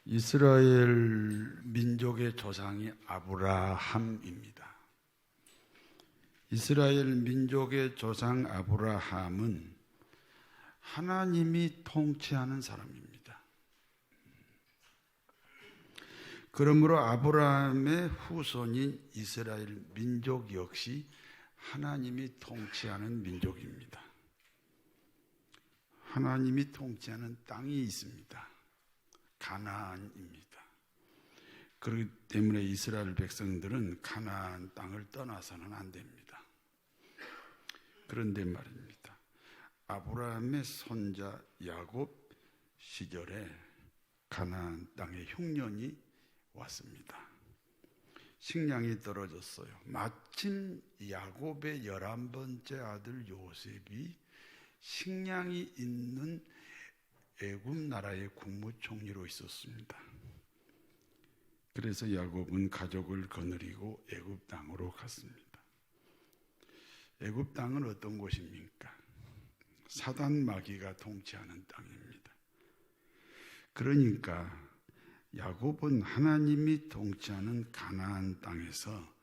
이스라엘 민족의 조상이 아브라함입니다. 이스라엘 민족의 조상 아브라함은 하나님이 통치하는 사람입니다. 그러므로 아브라함의 후손인 이스라엘 민족 역시 하나님이 통치하는 민족입니다. 하나님이 통치하는 땅이 있습니다. 가나안입니다. 그렇기 때문에 이스라엘 백성들은 가나안 땅을 떠나서는 안 됩니다. 그런데 말입니다. 아브라함의 손자 야곱 시절에 가나안 땅에 흉년이 왔습니다. 식량이 떨어졌어요. 마침 야곱의 11번째 아들 요셉이 식량이 있는 애굽 나라의 국무총리로 있었습니다. 그래서 야곱은 가족을 거느리고 애굽 땅으로 갔습니다. 애굽 땅은 어떤 곳입니까? 사단 마귀가 통치하는 땅입니다. 그러니까 야곱은 하나님이 통치하는 가나안 땅에서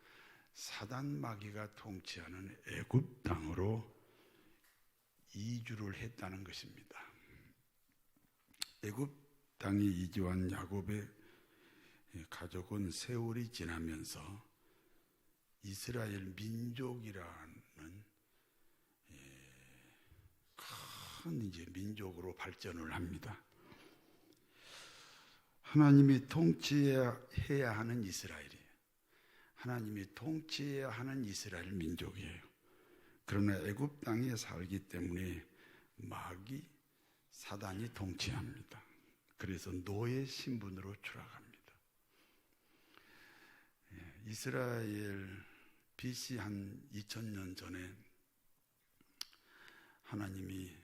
사단 마귀가 통치하는 애굽 땅으로 이주를 했다는 것입니다. 애굽 땅에 이주한 야곱의 가족은 세월이 지나면서 이스라엘 민족이라는 큰 이제 민족으로 발전을 합니다. 하나님이 통치해야 하는 이스라엘이에요. 하나님이 통치해야 하는 이스라엘 민족이에요. 그러나 애굽 땅에 살기 때문에 마귀 사단이 통치합니다. 그래서 노예 신분으로 추락합니다. 이스라엘 BC 한 2000년 전에 하나님이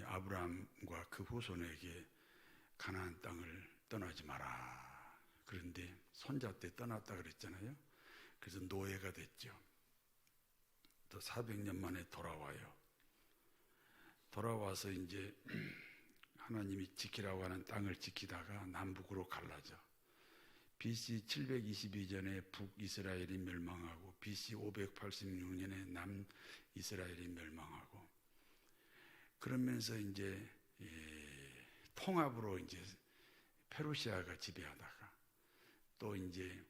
아브라함과 그 후손에게 가나안 땅을 떠나지 마라. 그런데 손자 때 떠났다 그랬잖아요. 그래서 노예가 됐죠. 또 400년 만에 돌아와요. 돌아와서 이제 하나님이 지키라고 하는 땅을 지키다가 남북으로 갈라져. BC 722년에 북이스라엘이 멸망하고 BC 586년에 남이스라엘이 멸망하고 그러면서 이제 통합으로 이제 페르시아가 지배하다가 또 이제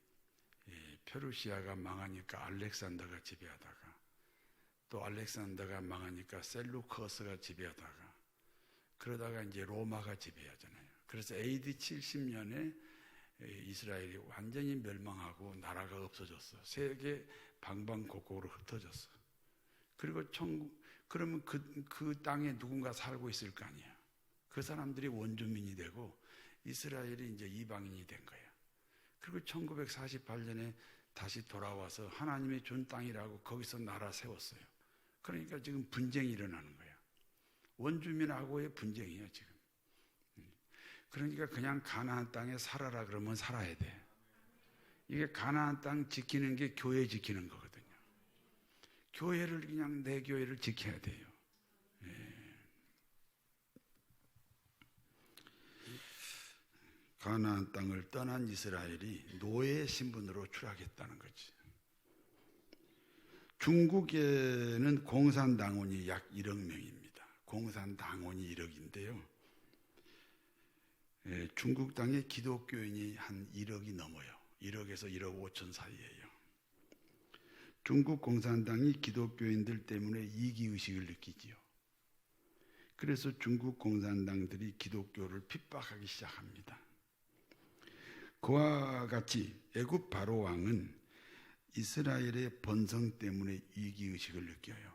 페르시아가 망하니까 알렉산더가 지배하다가 또 알렉산더가 망하니까 셀루커스가 지배하다가 그러다가 이제 로마가 지배하잖아요. 그래서 AD 70년에 이스라엘이 완전히 멸망하고 나라가 없어졌어. 세계 방방곡곡으로 흩어졌어. 그리고 그러면 그 땅에 누군가 살고 있을 거 아니야. 그 사람들이 원주민이 되고 이스라엘이 이제 이방인이 된 거야. 그리고 1948년에 다시 돌아와서 하나님이 준 땅이라고 거기서 나라 세웠어요. 그러니까 지금 분쟁이 일어나는 거야. 원주민하고의 분쟁이에요, 지금. 그러니까 그냥 가나안 땅에 살아라 그러면 살아야 돼. 이게 가나안 땅 지키는 게 교회 지키는 거거든요. 교회를 그냥 내 교회를 지켜야 돼요. 가나안 땅을 떠난 이스라엘이 노예 신분으로 추락했다는 거지. 중국에는 공산당원이 약 1억 명입니다. 공산당원이 1억인데요. 중국 땅에 기독교인이 한 1억이 넘어요. 1억에서 1억 5천 사이예요. 중국 공산당이 기독교인들 때문에 이기의식을 느끼지요. 그래서 중국 공산당들이 기독교를 핍박하기 시작합니다. 그와 같이 애굽 바로 왕은 이스라엘의 번성 때문에 이기의식을 느껴요.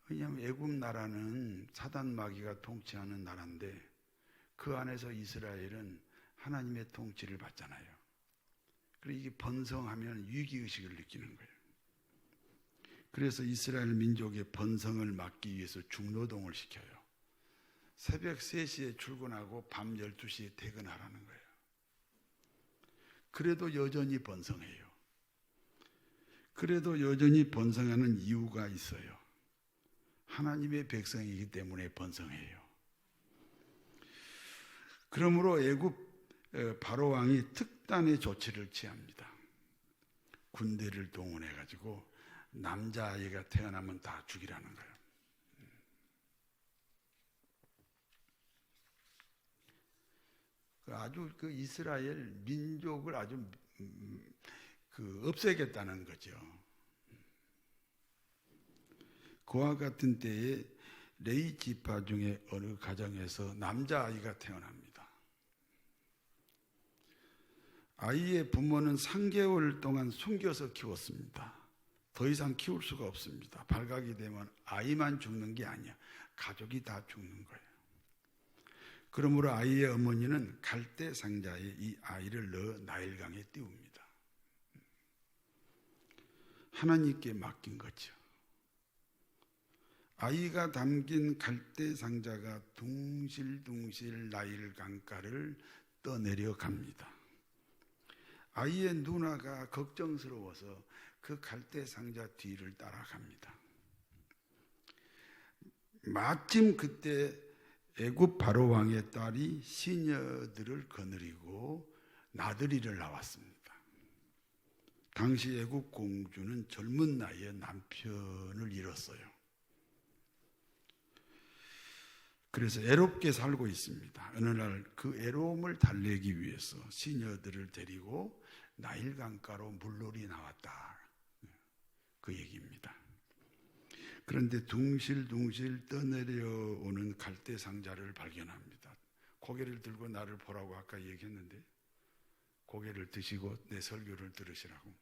왜냐하면 애굽 나라는 사단 마귀가 통치하는 나라인데 그 안에서 이스라엘은 하나님의 통치를 받잖아요. 그리고 이게 번성하면 위기의식을 느끼는 거예요. 그래서 이스라엘 민족의 번성을 막기 위해서 중노동을 시켜요. 새벽 3시에 출근하고 밤 12시에 퇴근하라는 거예요. 그래도 여전히 번성해요. 그래도 여전히 번성하는 이유가 있어요. 하나님의 백성이기 때문에 번성해요. 그러므로 애굽 바로 왕이 특단의 조치를 취합니다. 군대를 동원해 가지고 남자아이가 태어나면 다 죽이라는 거예요. 아주 그 이스라엘 민족을 아주 없애겠다는 거죠. 그와 같은 때에 레위 지파 중에 어느 가정에서 남자아이가 태어납니다. 아이의 부모는 3개월 동안 숨겨서 키웠습니다. 더 이상 키울 수가 없습니다. 발각이 되면 아이만 죽는 게 아니야. 가족이 다 죽는 거예요. 그러므로 아이의 어머니는 갈대 상자에 이 아이를 넣어 나일강에 띄웁니다. 하나님께 맡긴 거죠. 아이가 담긴 갈대 상자가 둥실둥실 나일강가를 떠내려 갑니다. 아이의 누나가 걱정스러워서 그 갈대 상자 뒤를 따라갑니다. 마침 그때 애굽 바로 왕의 딸이 시녀들을 거느리고 나들이를 나왔습니다. 당시 애굽 공주는 젊은 나이에 남편을 잃었어요. 그래서 애롭게 살고 있습니다. 어느 날 그 애로움을 달래기 위해서 시녀들을 데리고 나일 강가로 물놀이 나왔다. 그 얘기입니다. 그런데 둥실둥실 떠내려오는 갈대 상자를 발견합니다. 고개를 들고 나를 보라고 아까 얘기했는데 고개를 드시고 내 설교를 들으시라고.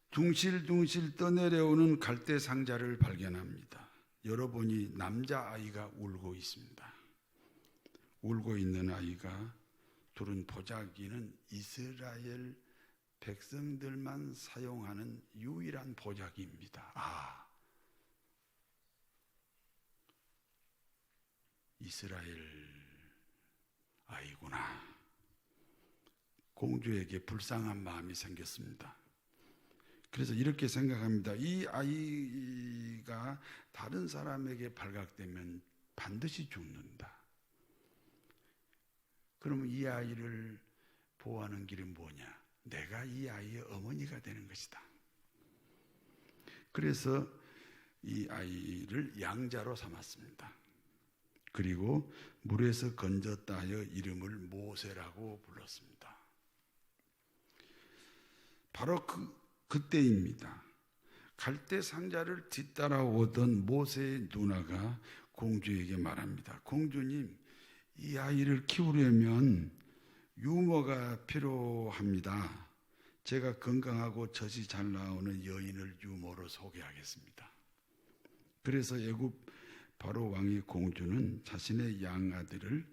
둥실둥실 떠내려오는 갈대 상자를 발견합니다. 열어보니 남자아이가 울고 있습니다. 울고 있는 아이가 두른 보자기는 이스라엘 백성들만 사용하는 유일한 보자기입니다. 아, 이스라엘 아이구나. 공주에게 불쌍한 마음이 생겼습니다. 그래서 이렇게 생각합니다. 이 아이가 다른 사람에게 발각되면 반드시 죽는다. 그러면 이 아이를 보호하는 길은 뭐냐? 내가 이 아이의 어머니가 되는 것이다. 그래서 이 아이를 양자로 삼았습니다. 그리고 물에서 건졌다 하여 이름을 모세라고 불렀습니다. 바로 그때입니다. 갈대 상자를 뒤따라오던 모세의 누나가 공주에게 말합니다. 공주님, 이 아이를 키우려면 유모가 필요합니다. 제가 건강하고 젖이 잘 나오는 여인을 유모로 소개하겠습니다. 그래서 애굽 바로 왕의 공주는 자신의 양아들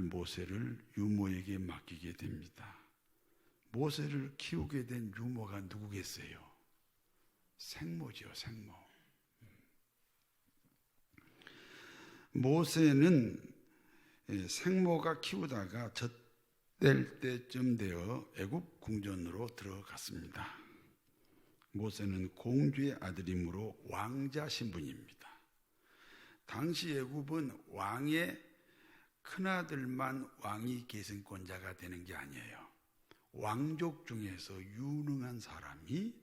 모세를 유모에게 맡기게 됩니다. 모세를 키우게 된 유모가 누구겠어요? 생모죠, 생모. 모세는 생모가 키우다가 젖될 때쯤 되어 애굽 궁전으로 들어갔습니다. 모세는 공주의 아들이므로 왕자 신분입니다. 당시 애굽은 왕의 큰아들만 왕위 계승권자가 되는 게 아니에요. 왕족 중에서 유능한 사람이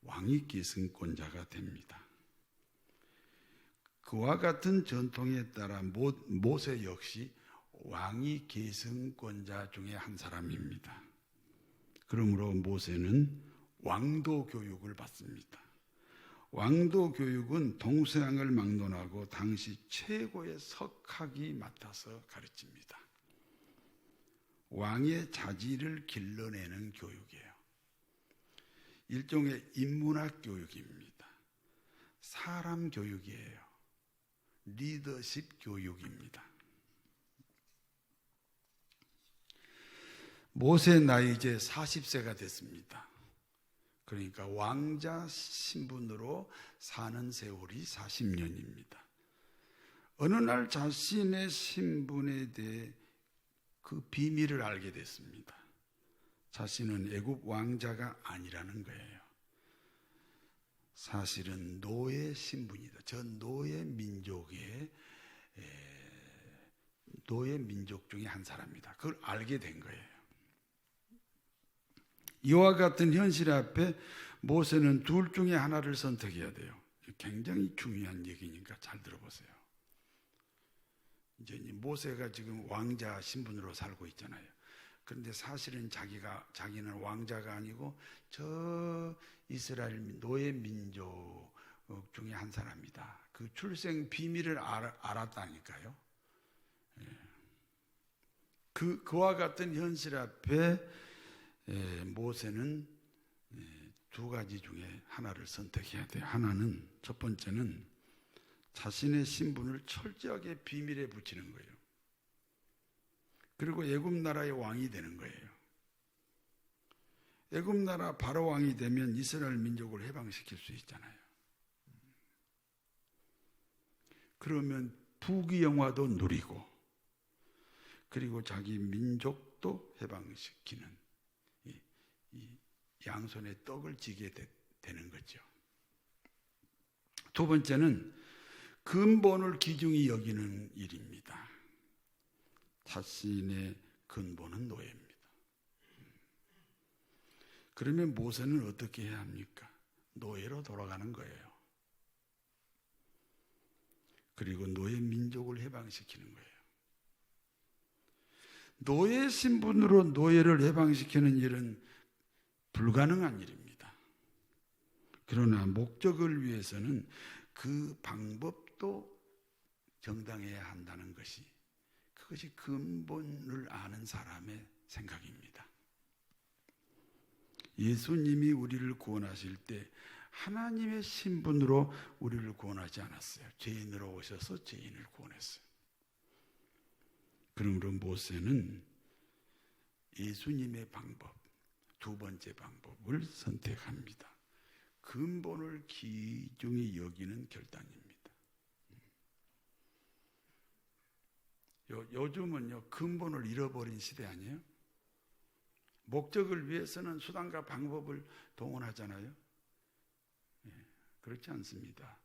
왕위 계승권자가 됩니다. 그와 같은 전통에 따라 모세 역시 왕위 계승권자 중에 한 사람입니다. 그러므로 모세는 왕도 교육을 받습니다. 왕도 교육은 동서양을 막론하고 당시 최고의 석학이 맡아서 가르칩니다. 왕의 자질을 길러내는 교육이에요. 일종의 인문학 교육입니다. 사람 교육이에요. 리더십 교육입니다. 모세 나이 이제 40세가 됐습니다. 그러니까 왕자 신분으로 사는 세월이 40년입니다. 어느 날 자신의 신분에 대해 그 비밀을 알게 됐습니다. 자신은 애굽 왕자가 아니라는 거예요. 사실은 노예 신분이다. 저 노예 민족의 노예 민족 중에 한 사람이다. 그걸 알게 된 거예요. 이와 같은 현실 앞에 모세는 둘 중에 하나를 선택해야 돼요. 굉장히 중요한 얘기니까 잘 들어보세요. 이제 모세가 지금 왕자 신분으로 살고 있잖아요. 그런데 사실은 자기는 왕자가 아니고 저 이스라엘 노예 민족 중에 한 사람이다. 그 출생 비밀을 알았다니까요. 그와 같은 현실 앞에 모세는 두 가지 중에 하나를 선택해야 돼요. 하나는, 첫 번째는 자신의 신분을 철저하게 비밀에 붙이는 거예요. 그리고 애굽 나라의 왕이 되는 거예요. 애굽 나라 바로 왕이 되면 이스라엘 민족을 해방시킬 수 있잖아요. 그러면 부귀영화도 누리고, 그리고 자기 민족도 해방시키는 이 양손에 떡을 쥐게 되는 거죠. 두 번째는 근본을 귀중히 여기는 일입니다. 자신의 근본은 노예입니다. 그러면 모세는 어떻게 해야 합니까? 노예로 돌아가는 거예요. 그리고 노예 민족을 해방시키는 거예요. 노예 신분으로 노예를 해방시키는 일은 불가능한 일입니다. 그러나 목적을 위해서는 그 방법도 정당해야 한다는 것이, 그것이 근본을 아는 사람의 생각입니다. 예수님이 우리를 구원하실 때 하나님의 신분으로 우리를 구원하지 않았어요. 죄인으로 오셔서 죄인을 구원했어요. 그러므로 모세는 예수님의 방법, 두 번째 방법을 선택합니다. 근본을 귀중히 여기는 결단입니다. 요즘은요, 근본을 잃어버린 시대 아니에요? 목적을 위해서는 수단과 방법을 동원하잖아요. 그렇지 않습니다.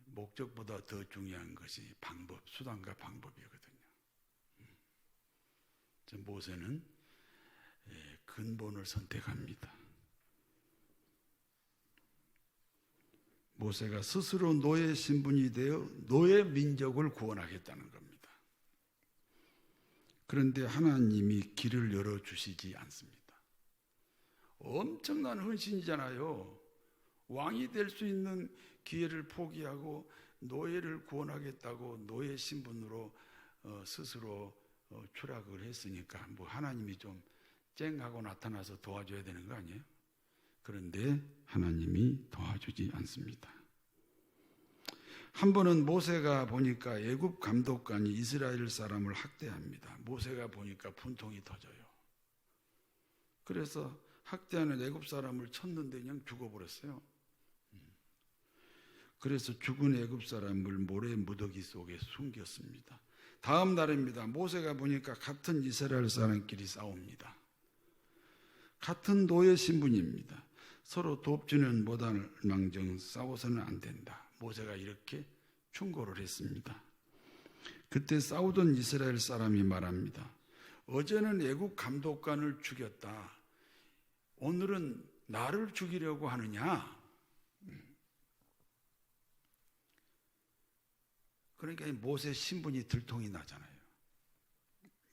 목적보다 더 중요한 것이 방법, 수단과 방법이거든요. 모세는 근본을 선택합니다. 모세가 스스로 노예 신분이 되어 노예 민족을 구원하겠다는 겁니다. 그런데 하나님이 길을 열어주시지 않습니다. 엄청난 헌신이잖아요. 왕이 될 수 있는 기회를 포기하고 노예를 구원하겠다고 노예 신분으로 스스로 추락을 했으니까 뭐 하나님이 좀 쨍하고 나타나서 도와줘야 되는 거 아니에요? 그런데 하나님이 도와주지 않습니다. 한 번은 모세가 보니까 애굽 감독관이 이스라엘 사람을 학대합니다. 모세가 보니까 분통이 터져요. 그래서 학대하는 애굽 사람을 쳤는데 그냥 죽어버렸어요. 그래서 죽은 애굽 사람을 모래 무더기 속에 숨겼습니다. 다음 날입니다. 모세가 보니까 같은 이스라엘 사람끼리 싸웁니다. 같은 노예 신분입니다. 서로 돕지는 못할 망정 싸워서는 안 된다. 모세가 이렇게 충고를 했습니다. 그때 싸우던 이스라엘 사람이 말합니다. 어제는 애국 감독관을 죽였다. 오늘은 나를 죽이려고 하느냐? 그러니까 모세 신분이 들통이 나잖아요.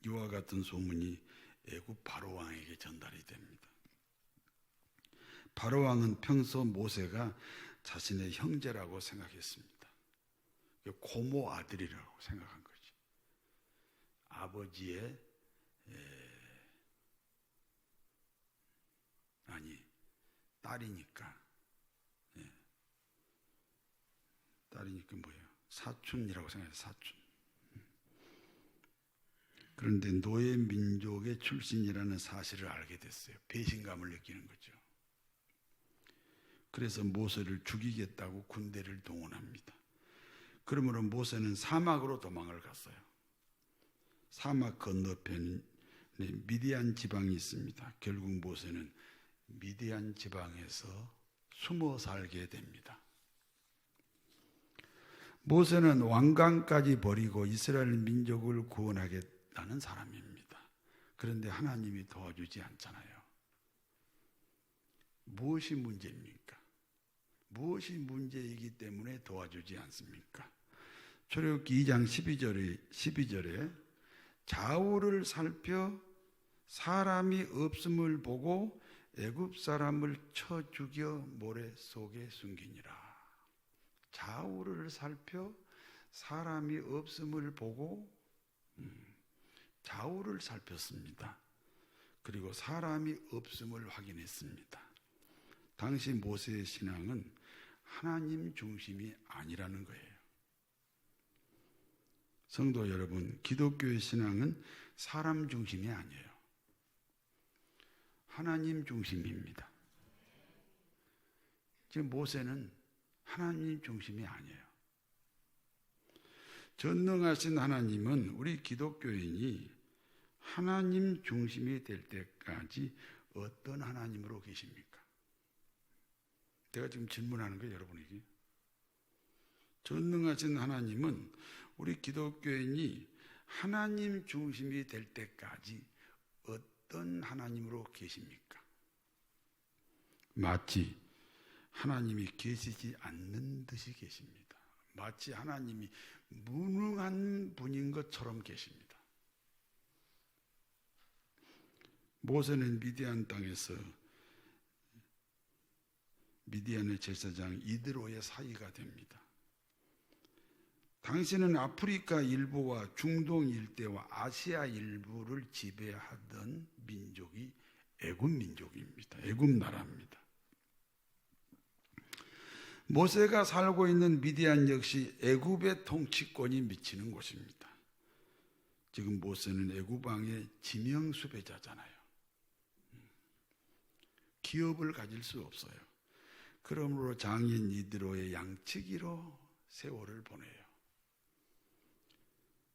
이와 같은 소문이 애굽 바로 왕에게 전달이 됩니다. 바로 왕은 평소 모세가 자신의 형제라고 생각했습니다. 고모 아들이라고 생각한 거죠. 아버지의 딸이니까. 딸이니까 뭐예요? 사촌이라고 생각해요. 사촌. 그런데 노예 민족의 출신이라는 사실을 알게 됐어요. 배신감을 느끼는 거죠. 그래서 모세를 죽이겠다고 군대를 동원합니다. 그러므로 모세는 사막으로 도망을 갔어요. 사막 건너편에 미디안 지방이 있습니다. 결국 모세는 미디안 지방에서 숨어 살게 됩니다. 모세는 왕관까지 버리고 이스라엘 민족을 구원하겠다는 사람입니다. 그런데 하나님이 도와주지 않잖아요. 무엇이 문제입니까? 무엇이 문제이기 때문에 도와주지 않습니까? 출애굽기 2장 12절에 좌우를 살펴 사람이 없음을 보고 애굽 사람을 쳐 죽여 모래 속에 숨기니라. 좌우를 살펴 사람이 없음을 보고 좌우를 살폈습니다. 그리고 사람이 없음을 확인했습니다. 당시 모세의 신앙은 하나님 중심이 아니라는 거예요. 성도 여러분, 기독교의 신앙은 사람 중심이 아니에요. 하나님 중심입니다. 지금 모세는 하나님 중심이 아니에요. 전능하신 하나님은 우리 기독교인이 하나님 중심이 될 때까지 어떤 하나님으로 계십니까? 내가 지금 질문하는 거예요, 여러분에게. 전능하신 하나님은 우리 기독교인이 하나님 중심이 될 때까지 어떤 하나님으로 계십니까? 마치 하나님이 계시지 않는 듯이 계십니다. 마치 하나님이 무능한 분인 것처럼 계십니다. 모세는 미디안 땅에서 미디안의 제사장 이드로의 사이가 됩니다. 당시는 아프리카 일부와 중동 일대와 아시아 일부를 지배하던 민족이 애굽 민족입니다. 애굽 나라입니다. 모세가 살고 있는 미디안 역시 애굽의 통치권이 미치는 곳입니다. 지금 모세는 애굽 왕의 지명 수배자잖아요. 기업을 가질 수 없어요. 그러므로 장인 이드로의 양치기로 세월을 보내요.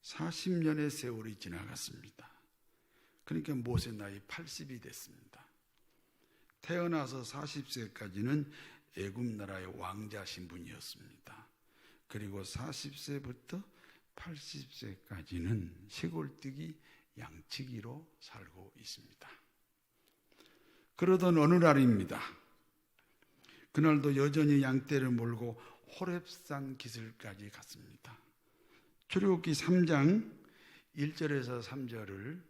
40년의 세월이 지나갔습니다. 그러니까 모세 나이 80이 됐습니다. 태어나서 40세까지는 애굽 나라의 왕자 신분이었습니다. 그리고 40세부터 80세까지는 시골뜨기 양치기로 살고 있습니다. 그러던 어느 날입니다. 그날도 여전히 양떼를 몰고 호렙산 기슭까지 갔습니다. 출애굽기 3장 1절에서 3절을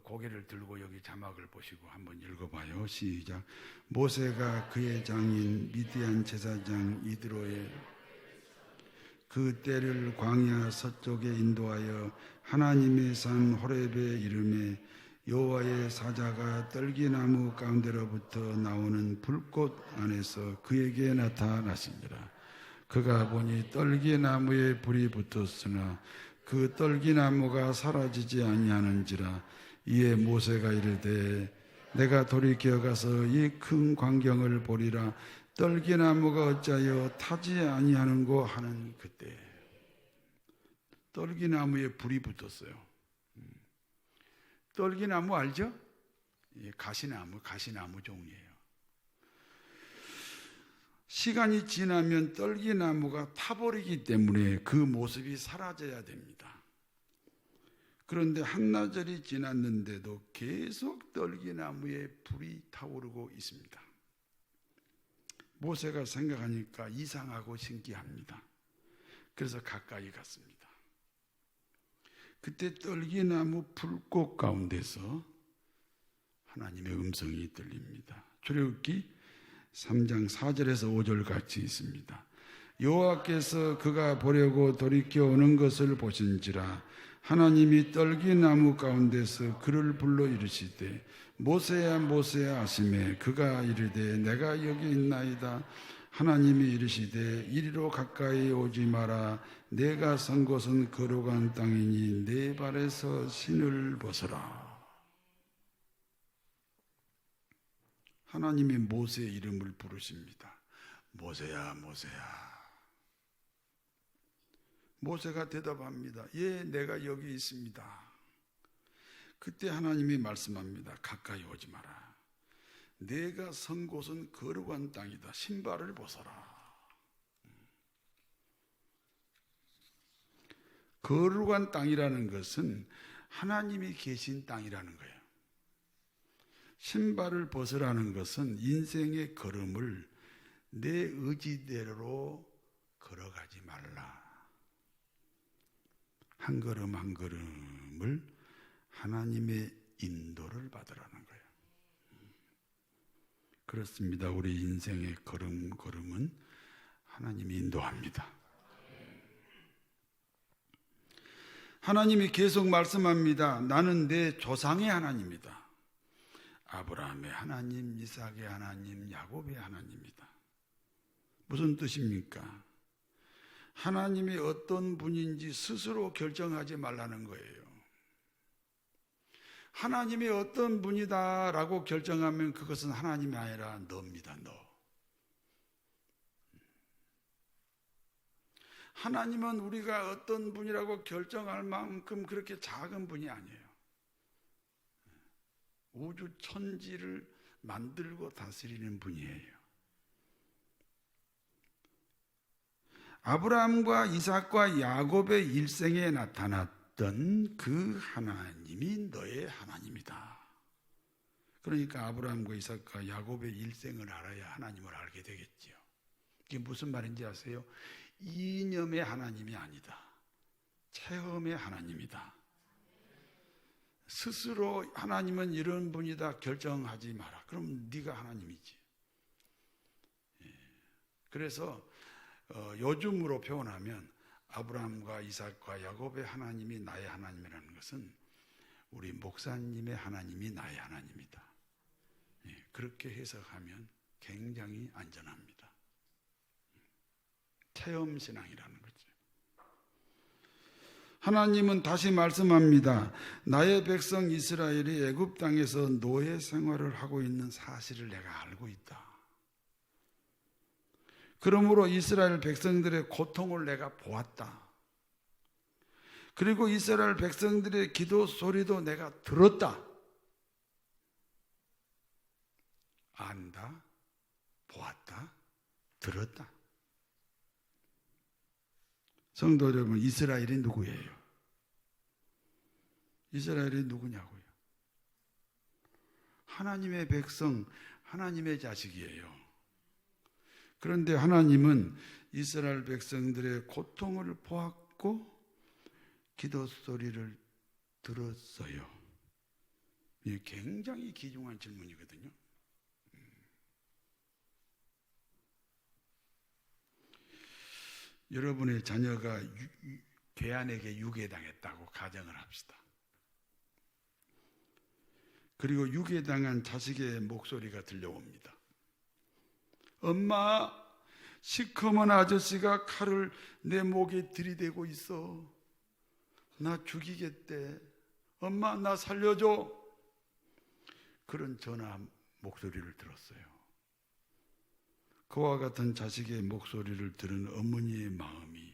고개를 들고 여기 자막을 보시고 한번 읽어봐요. 시작. 모세가 그의 장인 미디안 제사장 이드로의 그 떼를 광야 서쪽에 인도하여 하나님의 산 호렙에 이르매 여호와의 사자가 떨기나무 가운데로부터 나오는 불꽃 안에서 그에게 나타나시니라. 그가 보니 떨기나무에 불이 붙었으나 그 떨기나무가 사라지지 아니하는지라. 이에 모세가 이르되 내가 돌이켜 가서 이 큰 광경을 보리라. 떨기나무가 어찌하여 타지 아니하는고 하는 그때 떨기나무에 불이 붙었어요. 떨기나무 알죠? 가시나무 종이에요. 시간이 지나면 떨기나무가 타버리기 때문에 그 모습이 사라져야 됩니다. 그런데 한나절이 지났는데도 계속 떨기나무에 불이 타오르고 있습니다. 모세가 생각하니까 이상하고 신기합니다. 그래서 가까이 갔습니다. 그때 떨기나무 불꽃 가운데서 하나님의 음성이 들립니다. 출애굽기 3장 4절에서 5절 같이 있습니다. 여호와께서 그가 보려고 돌이켜 오는 것을 보신지라. 하나님이 떨기나무 가운데서 그를 불러 이르시되 모세야 모세야 하시매 그가 이르되 내가 여기 있나이다. 하나님이 이르시되 이리로 가까이 오지 마라. 내가 선 곳은 거룩한 땅이니 내 발에서 신을 벗어라. 하나님이 모세의 이름을 부르십니다. 모세야 모세야. 모세가 대답합니다. 예, 내가 여기 있습니다. 그때 하나님이 말씀합니다. 가까이 오지 마라. 내가 선 곳은 거룩한 땅이다. 신발을 벗어라. 거룩한 땅이라는 것은 하나님이 계신 땅이라는 거예요. 신발을 벗으라는 것은 인생의 걸음을 내 의지대로 걸어가지 말라. 한 걸음 한 걸음을 하나님의 인도를 받으라는 거예요. 그렇습니다. 우리 인생의 걸음걸음은 하나님이 인도합니다. 하나님이 계속 말씀합니다. 나는 내 조상의 하나님이다. 아브라함의 하나님, 이삭의 하나님, 야곱의 하나님이다. 무슨 뜻입니까? 하나님이 어떤 분인지 스스로 결정하지 말라는 거예요. 하나님이 어떤 분이다라고 결정하면 그것은 하나님이 아니라 너입니다. 너. 하나님은 우리가 어떤 분이라고 결정할 만큼 그렇게 작은 분이 아니에요. 우주 천지를 만들고 다스리는 분이에요. 아브라함과 이삭과 야곱의 일생에 나타났던 그 하나님이 너의 하나님이다. 그러니까 아브라함과 이삭과 야곱의 일생을 알아야 하나님을 알게 되겠지요. 이게 무슨 말인지 아세요? 이념의 하나님이 아니다. 체험의 하나님이다. 스스로 하나님은 이런 분이다 결정하지 마라. 그럼 네가 하나님이지. 그래서 요즘으로 표현하면 아브라함과 이삭과 야곱의 하나님이 나의 하나님이라는 것은 우리 목사님의 하나님이 나의 하나님이다. 그렇게 해석하면 굉장히 안전합니다. 체험신앙이라는 거죠. 하나님은 다시 말씀합니다. 나의 백성 이스라엘이 애굽 땅에서 노예 생활을 하고 있는 사실을 내가 알고 있다. 그러므로 이스라엘 백성들의 고통을 내가 보았다. 그리고 이스라엘 백성들의 기도 소리도 내가 들었다. 안다, 보았다, 들었다. 성도 여러분, 이스라엘이 누구예요? 이스라엘이 누구냐고요? 하나님의 백성, 하나님의 자식이에요. 그런데 하나님은 이스라엘 백성들의 고통을 보았고 기도 소리를 들었어요. 이게 굉장히 귀중한 질문이거든요. 여러분의 자녀가 괴한에게 유괴당했다고 가정을 합시다. 그리고 유괴당한 자식의 목소리가 들려옵니다. 엄마, 시커먼 아저씨가 칼을 내 목에 들이대고 있어. 나 죽이겠대. 엄마, 나 살려줘. 그런 전화 목소리를 들었어요. 그와 같은 자식의 목소리를 들은 어머니의 마음이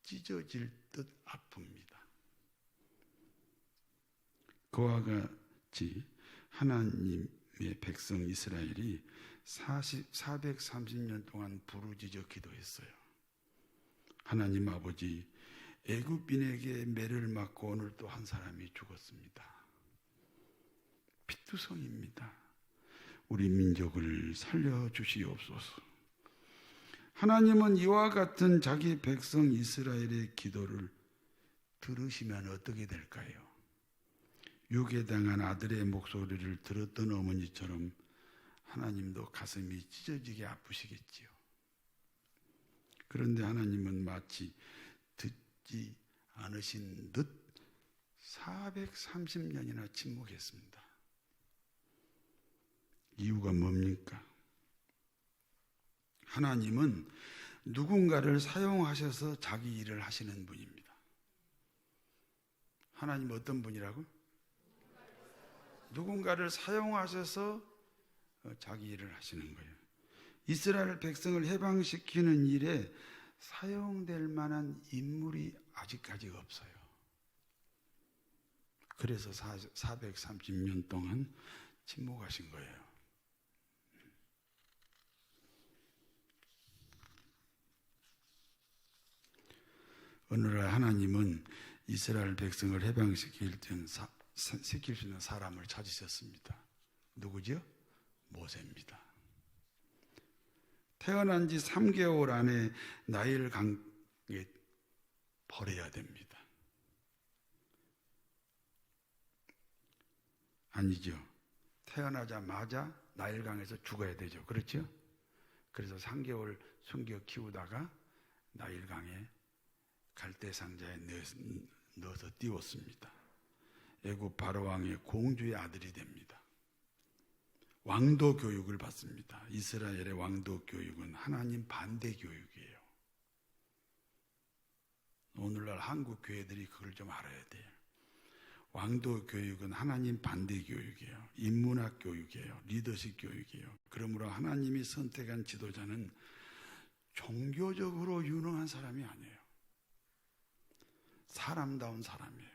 찢어질 듯 아픕니다. 그와 같이 하나님의 백성 이스라엘이 430년 동안 부르짖어 기도했어요. 하나님 아버지, 애굽인에게 매를 맞고 오늘 또 한 사람이 죽었습니다. 피투성입니다. 우리 민족을 살려주시옵소서. 하나님은 이와 같은 자기 백성 이스라엘의 기도를 들으시면 어떻게 될까요? 유괴당한 아들의 목소리를 들었던 어머니처럼 하나님도 가슴이 찢어지게 아프시겠지요. 그런데 하나님은 마치 듣지 않으신 듯 430년이나 침묵했습니다. 이유가 뭡니까? 하나님은 누군가를 사용하셔서 자기 일을 하시는 분입니다. 하나님 어떤 분이라고? 누군가를 사용하셔서 자기 일을 하시는 거예요. 이스라엘 백성을 해방시키는 일에 사용될 만한 인물이 아직까지 없어요. 그래서 430년 동안 침묵하신 거예요. 어느 날 하나님은 이스라엘 백성을 해방시킬 수 있는 사람을 찾으셨습니다. 누구죠? 모세입니다. 태어난 지 3개월 안에 나일 강에 버려야 됩니다. 아니죠. 태어나자마자 나일강에서 죽어야 되죠. 그렇죠? 그래서 3개월 숨겨 키우다가 나일강에 갈대 상자에 넣어서 띄웠습니다. 애굽 바로왕의 공주의 아들이 됩니다. 왕도 교육을 받습니다. 이스라엘의 왕도 교육은 하나님 반대 교육이에요. 오늘날 한국 교회들이 그걸 좀 알아야 돼요. 왕도 교육은 하나님 반대 교육이에요. 인문학 교육이에요. 리더십 교육이에요. 그러므로 하나님이 선택한 지도자는 종교적으로 유능한 사람이 아니에요. 사람다운 사람이에요.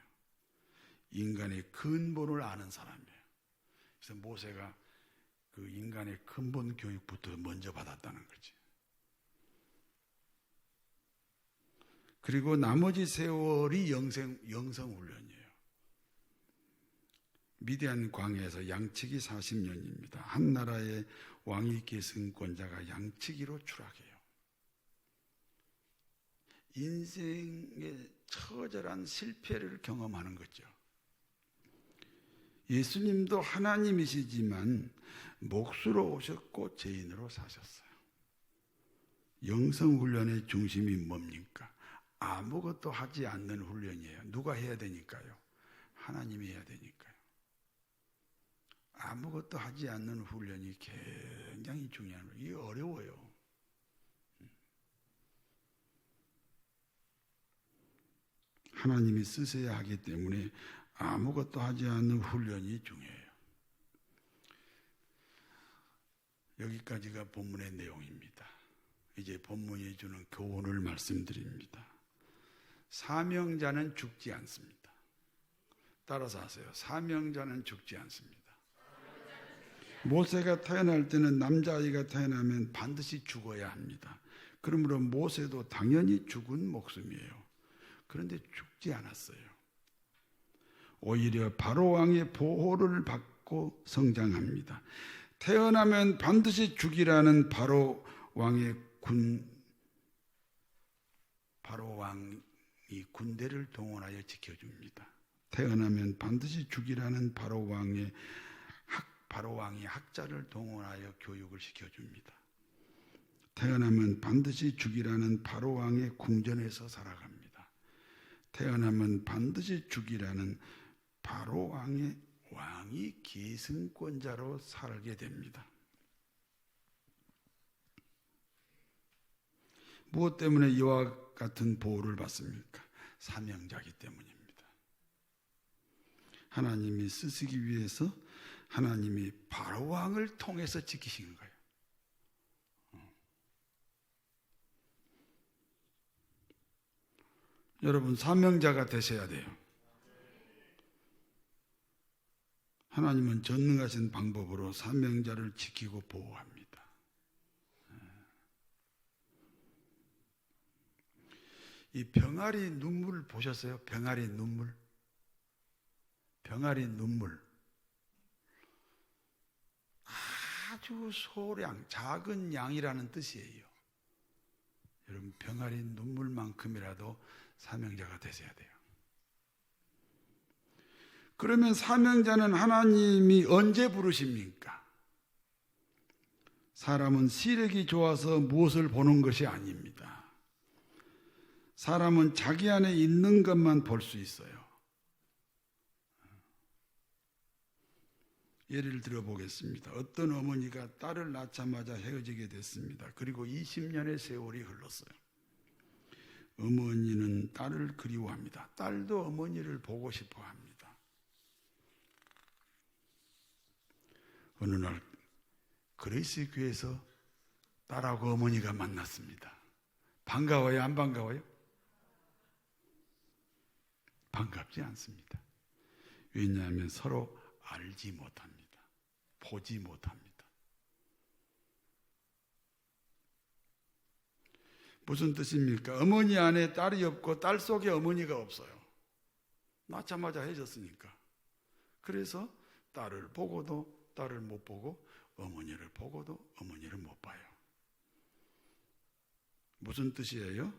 인간의 근본을 아는 사람이에요. 그래서 모세가 그 인간의 근본 교육부터 먼저 받았다는 거지. 그리고 나머지 세월이 영성훈련이에요. 미디안 광야에서 양치기 40년입니다. 한 나라의 왕위 계승권자가 양치기로 추락해요. 인생의 처절한 실패를 경험하는 거죠. 예수님도 하나님이시지만 몫으로 오셨고 죄인으로 사셨어요. 영성훈련의 중심이 뭡니까? 아무것도 하지 않는 훈련이에요. 누가 해야 되니까요? 하나님이 해야 되니까요. 아무것도 하지 않는 훈련이 굉장히 중요한 거예요. 이게 어려워요. 하나님이 쓰셔야 하기 때문에 아무것도 하지 않는 훈련이 중요해요. 여기까지가 본문의 내용입니다. 이제 본문이 주는 교훈을 말씀드립니다. 사명자는 죽지 않습니다. 따라서 하세요. 사명자는 죽지 않습니다. 모세가 태어날 때는 남자아이가 태어나면 반드시 죽어야 합니다. 그러므로 모세도 당연히 죽은 목숨이에요. 그런데 죽지 않았어요. 오히려 바로왕의 보호를 받고 성장합니다. 태어나면 반드시 죽이라는 바로왕이 군대를 동원하여 지켜줍니다. 태어나면 반드시 죽이라는 바로왕이 학자를 동원하여 교육을 시켜줍니다. 태어나면 반드시 죽이라는 바로왕의 궁전에서 살아갑니다. 태어나면 반드시 죽이라는 바로왕의 왕위 계승권자로 살게 됩니다. 무엇 때문에 이와 같은 보호를 받습니까? 사명자이기 때문입니다. 하나님이 쓰시기 위해서 하나님이 바로왕을 통해서 지키시는 거예요. 여러분, 사명자가 되셔야 돼요. 하나님은 전능하신 방법으로 사명자를 지키고 보호합니다. 이 병아리 눈물 보셨어요? 병아리 눈물. 병아리 눈물. 아주 소량, 작은 양이라는 뜻이에요. 여러분, 병아리 눈물만큼이라도 사명자가 되셔야 돼요. 그러면 사명자는 하나님이 언제 부르십니까? 사람은 시력이 좋아서 무엇을 보는 것이 아닙니다. 사람은 자기 안에 있는 것만 볼 수 있어요. 예를 들어 보겠습니다. 어떤 어머니가 딸을 낳자마자 헤어지게 됐습니다. 그리고 20년의 세월이 흘렀어요. 어머니는 딸을 그리워합니다. 딸도 어머니를 보고 싶어 합니다. 어느 날 그리스 교회에서 딸하고 어머니가 만났습니다. 반가워요? 안 반가워요? 반갑지 않습니다. 왜냐하면 서로 알지 못합니다. 보지 못합니다. 무슨 뜻입니까? 어머니 안에 딸이 없고 딸 속에 어머니가 없어요. 낳자마자 헤어졌으니까. 그래서 딸을 보고도 딸을 못 보고 어머니를 보고도 어머니를 못 봐요. 무슨 뜻이에요?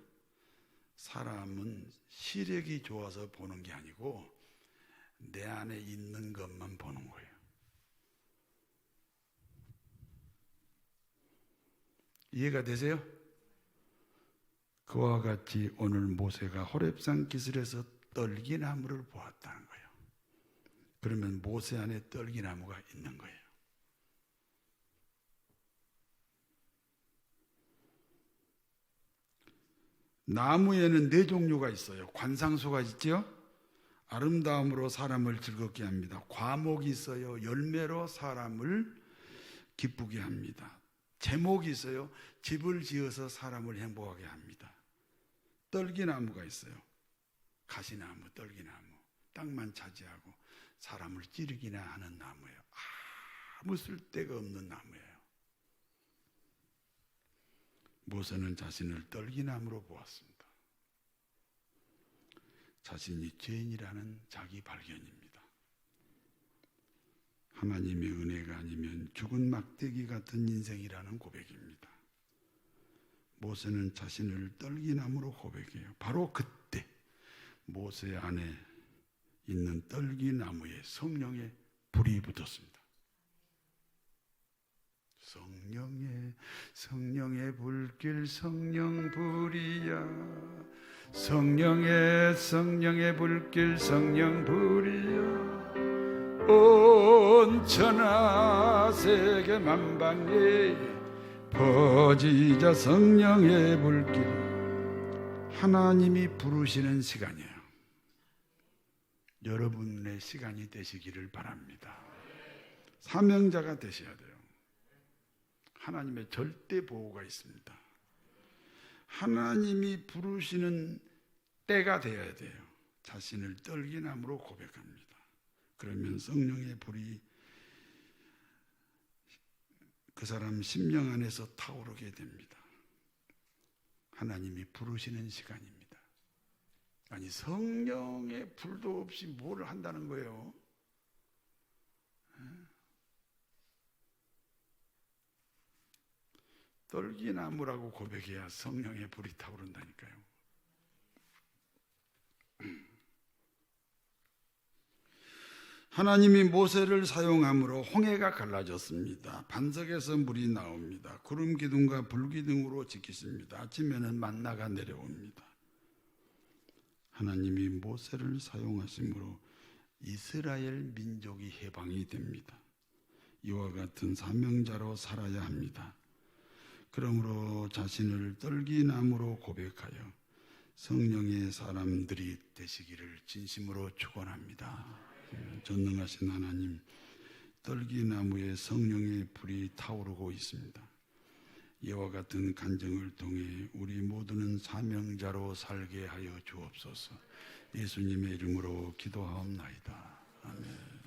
사람은 시력이 좋아서 보는 게 아니고 내 안에 있는 것만 보는 거예요. 이해가 되세요? 그와 같이 오늘 모세가 호렙산 기슭에서 떨기나무를 보았다는 거예요. 그러면 모세 안에 떨기나무가 있는 거예요. 나무에는 4종류가 있어요. 관상수가 있죠. 아름다움으로 사람을 즐겁게 합니다. 과목이 있어요. 열매로 사람을 기쁘게 합니다. 제목이 있어요. 집을 지어서 사람을 행복하게 합니다. 떨기나무가 있어요. 가시나무, 떨기나무. 땅만 차지하고 사람을 찌르기나 하는 나무예요. 아무 쓸데가 없는 나무예요. 모세는 자신을 떨기나무로 보았습니다. 자신이 죄인이라는 자기 발견입니다. 하나님의 은혜가 아니면 죽은 막대기 같은 인생이라는 고백입니다. 모세는 자신을 떨기나무로 고백해요. 바로 그때 모세 안에 있는 떨기나무에 성령의 불이 붙었습니다. 성령의 불길 성령 불이야. 성령의 불길 성령 불이야. 온 천하 세계 만방에 퍼지자 성령의 불길. 하나님이 부르시는 시간이에요. 여러분의 시간이 되시기를 바랍니다. 사명자가 되셔야 돼요. 하나님의 절대 보호가 있습니다. 하나님이 부르시는 때가 되어야 돼요. 자신을 떨기나무로 고백합니다. 그러면 성령의 불이 그 사람 심령 안에서 타오르게 됩니다. 하나님이 부르시는 시간입니다. 아니, 성령의 불도 없이 뭘 한다는 거예요? 떨기나무라고 고백해야 성령의 불이 타오른다니까요. 하나님이 모세를 사용함으로 홍해가 갈라졌습니다. 반석에서 물이 나옵니다. 구름 기둥과 불 기둥으로 지키십니다. 아침에는 만나가 내려옵니다. 하나님이 모세를 사용하심으로 이스라엘 민족이 해방이 됩니다. 이와 같은 사명자로 살아야 합니다. 그러므로 자신을 떨기나무로 고백하여 성령의 사람들이 되시기를 진심으로 축원합니다. 전능하신 하나님, 떨기나무에 성령의 불이 타오르고 있습니다. 이와 같은 간증을 통해 우리 모두는 사명자로 살게 하여 주옵소서. 예수님의 이름으로 기도하옵나이다. 아멘.